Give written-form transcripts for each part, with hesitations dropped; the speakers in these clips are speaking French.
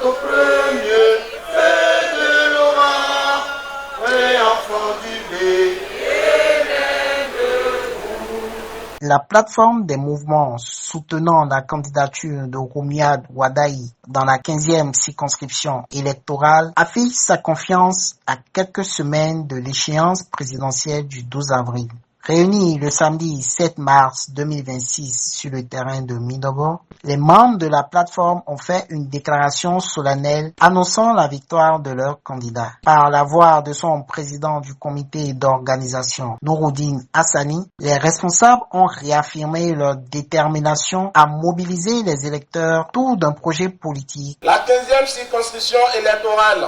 au premier, fait de l'aura, et enfant du blé. La plateforme des mouvements soutenant la candidature de Roumiad Wadaï dans la 15e circonscription électorale affiche sa confiance à quelques semaines de l'échéance présidentielle du 12 avril. Réunis le samedi 7 mars 2026 sur le terrain de Mindobo, les membres de la plateforme ont fait une déclaration solennelle annonçant la victoire de leur candidat. Par la voix de son président du comité d'organisation, Nouroudine Hassani, les responsables ont réaffirmé leur détermination à mobiliser les électeurs autour d'un projet politique. La 15e circonscription électorale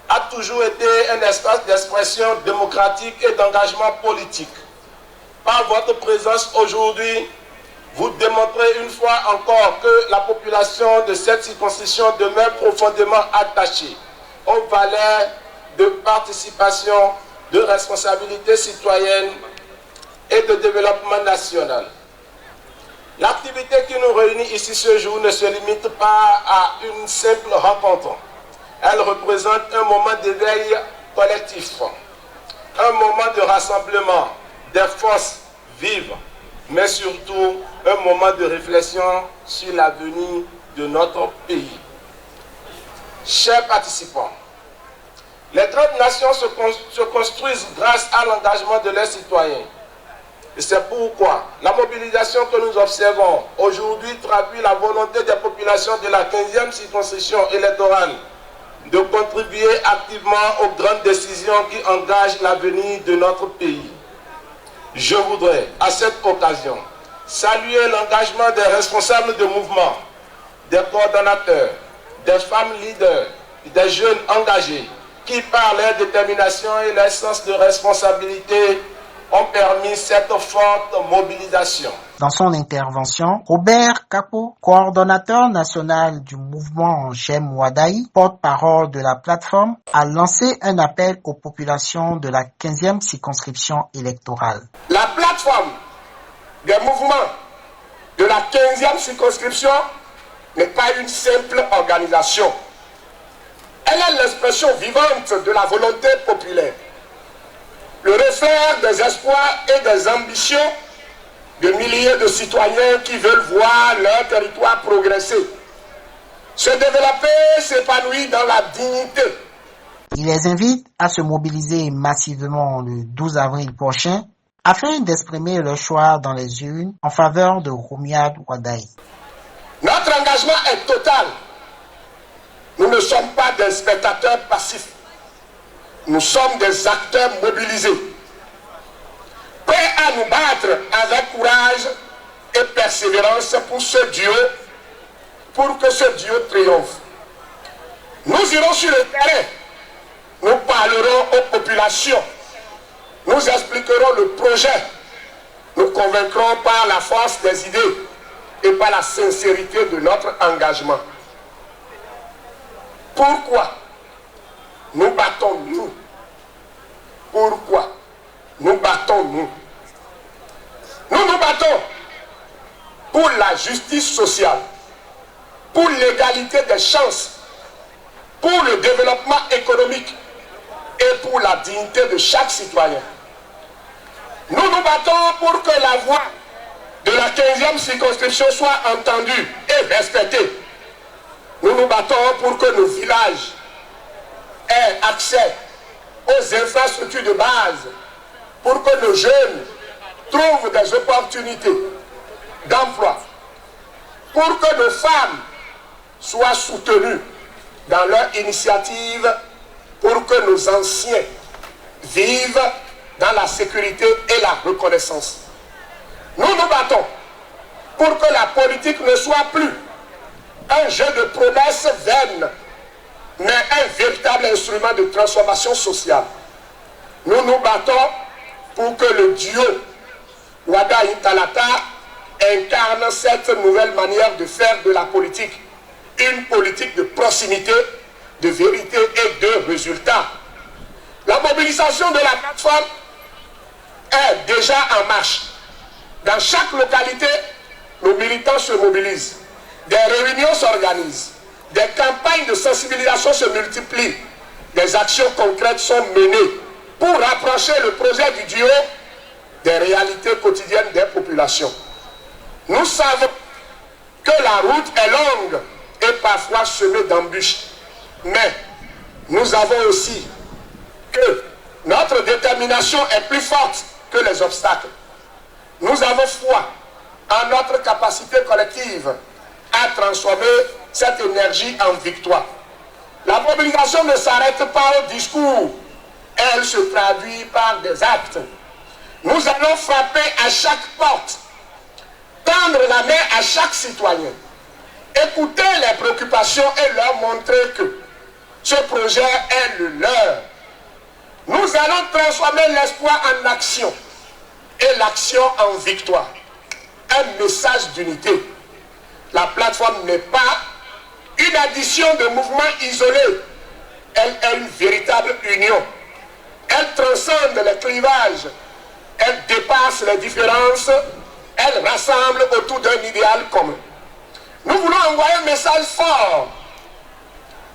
a toujours été un espace d'expression démocratique et d'engagement politique. Par votre présence aujourd'hui, vous démontrez une fois encore que la population de cette circonscription demeure profondément attachée aux valeurs de participation, de responsabilité citoyenne et de développement national. L'activité qui nous réunit ici ce jour ne se limite pas à une simple rencontre. Elle représente un moment d'éveil collectif, un moment de rassemblement des forces vives, mais surtout un moment de réflexion sur l'avenir de notre pays. Chers participants, les grandes nations se construisent grâce à l'engagement de leurs citoyens. Et c'est pourquoi la mobilisation que nous observons aujourd'hui traduit la volonté des populations de la 15e circonscription électorale de contribuer activement aux grandes décisions qui engagent l'avenir de notre pays. Je voudrais, à cette occasion, saluer l'engagement des responsables de mouvement, des coordonnateurs, des femmes leaders, des jeunes engagés, qui par leur détermination et leur sens de responsabilité ont permis cette forte mobilisation. Dans son intervention, Robert Kapo, coordonnateur national du mouvement J'aime Wadaï, porte-parole de la plateforme, a lancé un appel aux populations de la 15e circonscription électorale. La plateforme des mouvements de la 15e circonscription n'est pas une simple organisation. Elle est l'expression vivante de la volonté populaire, le reflet des espoirs et des ambitions de milliers de citoyens qui veulent voir leur territoire progresser, se développer, s'épanouir dans la dignité. Il les invite à se mobiliser massivement le 12 avril prochain afin d'exprimer leur choix dans les urnes en faveur de Roumiad Wadaï. Notre engagement est total. Nous ne sommes pas des spectateurs passifs. Nous sommes des acteurs mobilisés, prêts à nous battre avec courage et persévérance pour ce duo, pour que ce duo triomphe. Nous irons sur le terrain, nous parlerons aux populations, nous expliquerons le projet, nous convaincrons par la force des idées et par la sincérité de notre engagement. Pourquoi nous battons-nous? Pourquoi nous battons-nous? Nous nous battons pour la justice sociale, pour l'égalité des chances, pour le développement économique et pour la dignité de chaque citoyen. Nous nous battons pour que la voix de la 15e circonscription soit entendue et respectée. Nous nous battons pour que nos villages aient accès aux infrastructures de base, pour que nos jeunes trouvent des opportunités d'emploi, pour que nos femmes soient soutenues dans leur initiative, pour que nos anciens vivent dans la sécurité et la reconnaissance. Nous nous battons pour que la politique ne soit plus un jeu de promesses vaines, mais un véritable instrument de transformation sociale. Nous nous battons pour que le duo Wadaï Talata incarne cette nouvelle manière de faire de la politique, une politique de proximité, de vérité et de résultats. La mobilisation de la plateforme est déjà en marche. Dans chaque localité, nos militants se mobilisent. Des réunions s'organisent. Des campagnes de sensibilisation se multiplient. Des actions concrètes sont menées pour rapprocher le projet du duo des réalités quotidiennes des populations. Nous savons que la route est longue et parfois semée d'embûches. Mais nous avons aussi que notre détermination est plus forte que les obstacles. Nous avons foi en notre capacité collective à transformer cette énergie en victoire. La mobilisation ne s'arrête pas au discours, elle se traduit par des actes. Nous allons frapper à chaque porte, tendre la main à chaque citoyen, écouter les préoccupations et leur montrer que ce projet est le leur. Nous allons transformer l'espoir en action et l'action en victoire. Un message d'unité. La plateforme n'est pas une addition de mouvements isolés. Elle est une véritable union. Elle transcende les clivages. Elle dépasse les différences. Elle rassemble autour d'un idéal commun. Nous voulons envoyer un message fort.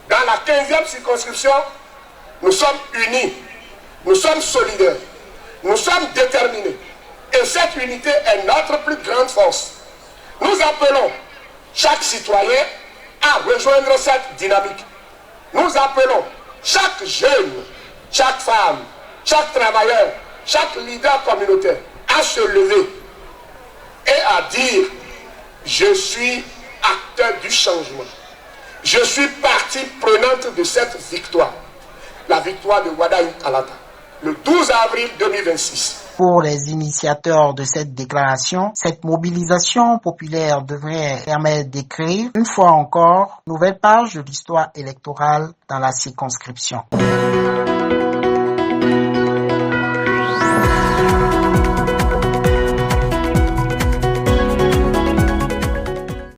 Dans la 15e circonscription, nous sommes unis. Nous sommes solidaires. Nous sommes déterminés. Et cette unité est notre plus grande force. Nous appelons chaque citoyen à rejoindre cette dynamique. Nous appelons chaque jeune, chaque femme, chaque travailleur, chaque leader communautaire à se lever et à dire « Je suis acteur du changement. Je suis partie prenante de cette victoire. » La victoire de Wadaï Kalata, le 12 avril 2026. Pour les initiateurs de cette déclaration, cette mobilisation populaire devrait permettre d'écrire, une fois encore, une nouvelle page de l'histoire électorale dans la circonscription.